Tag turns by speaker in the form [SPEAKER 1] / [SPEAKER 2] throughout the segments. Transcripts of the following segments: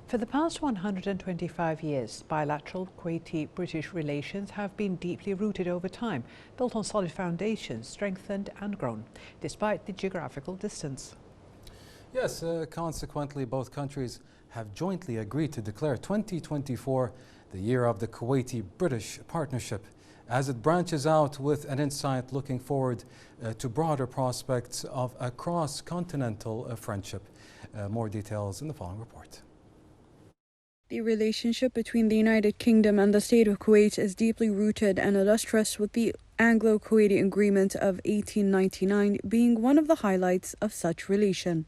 [SPEAKER 1] For the past 125 years, bilateral Kuwaiti-British relations have been deeply rooted over time, built on solid foundations, strengthened and grown, despite the geographical distance.
[SPEAKER 2] Yes, consequently, both countries have jointly agreed to declare 2024 the year of the Kuwaiti-British partnership, as it branches out with an insight looking forward to broader prospects of a cross-continental friendship. More details in the following report.
[SPEAKER 3] The relationship between the United Kingdom and the State of Kuwait is deeply rooted and illustrious, with the Anglo-Kuwaiti Agreement of 1899 being one of the highlights of such relation.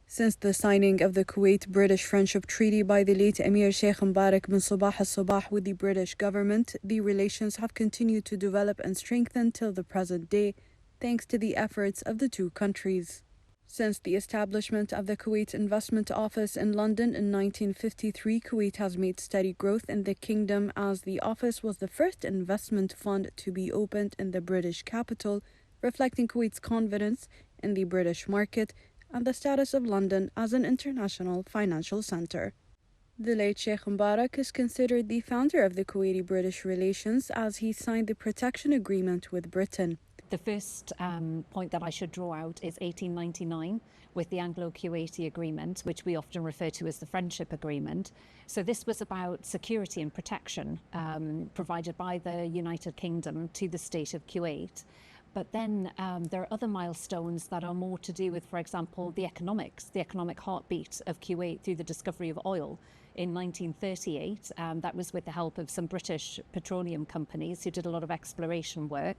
[SPEAKER 3] Since the signing of the Kuwait-British Friendship Treaty by the late Emir Sheikh Mbarak bin Sabah al-Sabah with the British government, the relations have continued to develop and strengthen till the present day, thanks to the efforts of the two countries. Since the establishment of the Kuwait Investment Office in London in 1953, Kuwait has made steady growth in the kingdom, as the office was the first investment fund to be opened in the British capital, reflecting Kuwait's confidence in the British market and the status of London as an international financial centre. The late Sheikh Mbarak is considered the founder of the Kuwaiti-British relations, as he signed the protection agreement with Britain.
[SPEAKER 4] The first point that I should draw out is 1899 with the Anglo-Kuwaiti Agreement, which we often refer to as the Friendship Agreement. So this was about security and protection provided by the United Kingdom to the state of Kuwait. But then there are other milestones that are more to do with, for example, the economic heartbeat of Kuwait through the discovery of oil. In 1938, that was with the help of some British petroleum companies who did a lot of exploration work.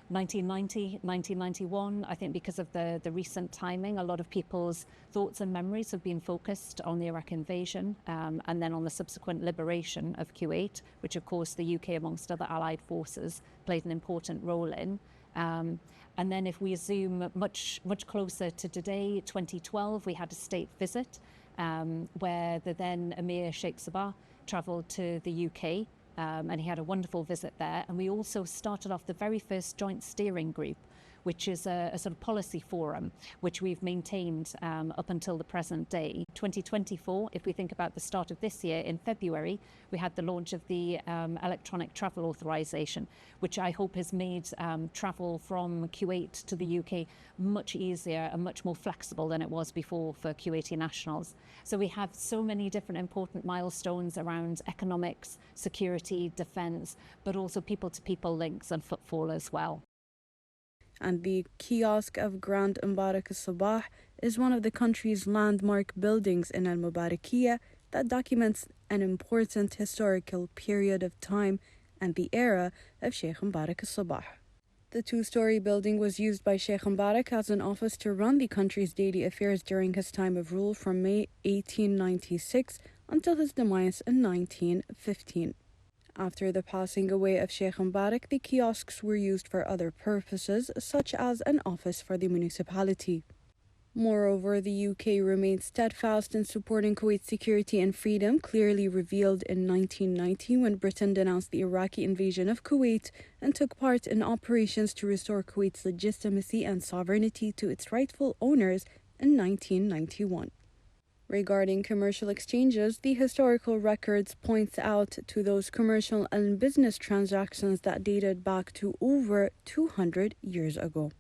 [SPEAKER 4] 1990, 1991, I think because of the recent timing, a lot of people's thoughts and memories have been focused on the Iraq invasion and then on the subsequent liberation of Kuwait, which of course the UK, amongst other allied forces, played an important role in. And then if we zoom much closer to today, 2012, we had a state visit where the then Emir Sheikh Sabah travelled to the UK. And he had a wonderful visit there. And we also started off the very first joint steering group, which is a sort of policy forum, which we've maintained up until the present day. 2024, if we think about the start of this year, in February, we had the launch of the electronic travel authorization, which I hope has made travel from Kuwait to the UK much easier and much more flexible than it was before for Kuwaiti nationals. So we have so many different important milestones around economics, security, defence, but also people-to-people links and footfall as well.
[SPEAKER 3] And the kiosk of Grand Mbarak al-Sabah is one of the country's landmark buildings in Al-Mubarakiyah that documents an important historical period of time and the era of Sheikh Mbarak al-Sabah. The two-story building was used by Sheikh Mbarak as an office to run the country's daily affairs during his time of rule from May 1896 until his demise in 1915. After the passing away of Sheikh Mbarak, the kiosks were used for other purposes, such as an office for the municipality. Moreover, the UK remained steadfast in supporting Kuwait's security and freedom, clearly revealed in 1990 when Britain denounced the Iraqi invasion of Kuwait and took part in operations to restore Kuwait's legitimacy and sovereignty to its rightful owners in 1991. Regarding commercial exchanges, the historical records points out to those commercial and business transactions that dated back to over 200 years ago.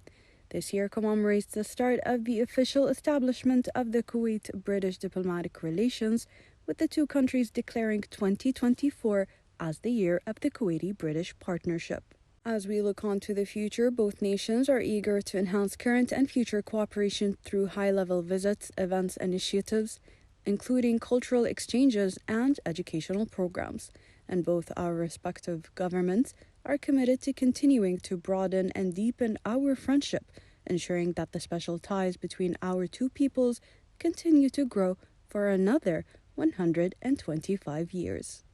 [SPEAKER 3] This year commemorates the start of the official establishment of the Kuwait-British diplomatic relations, with the two countries declaring 2024 as the year of the Kuwaiti-British partnership. As we look on to the future, both nations are eager to enhance current and future cooperation through high-level visits, events, initiatives, including cultural exchanges and educational programs. And both our respective governments are committed to continuing to broaden and deepen our friendship, ensuring that the special ties between our two peoples continue to grow for another 125 years.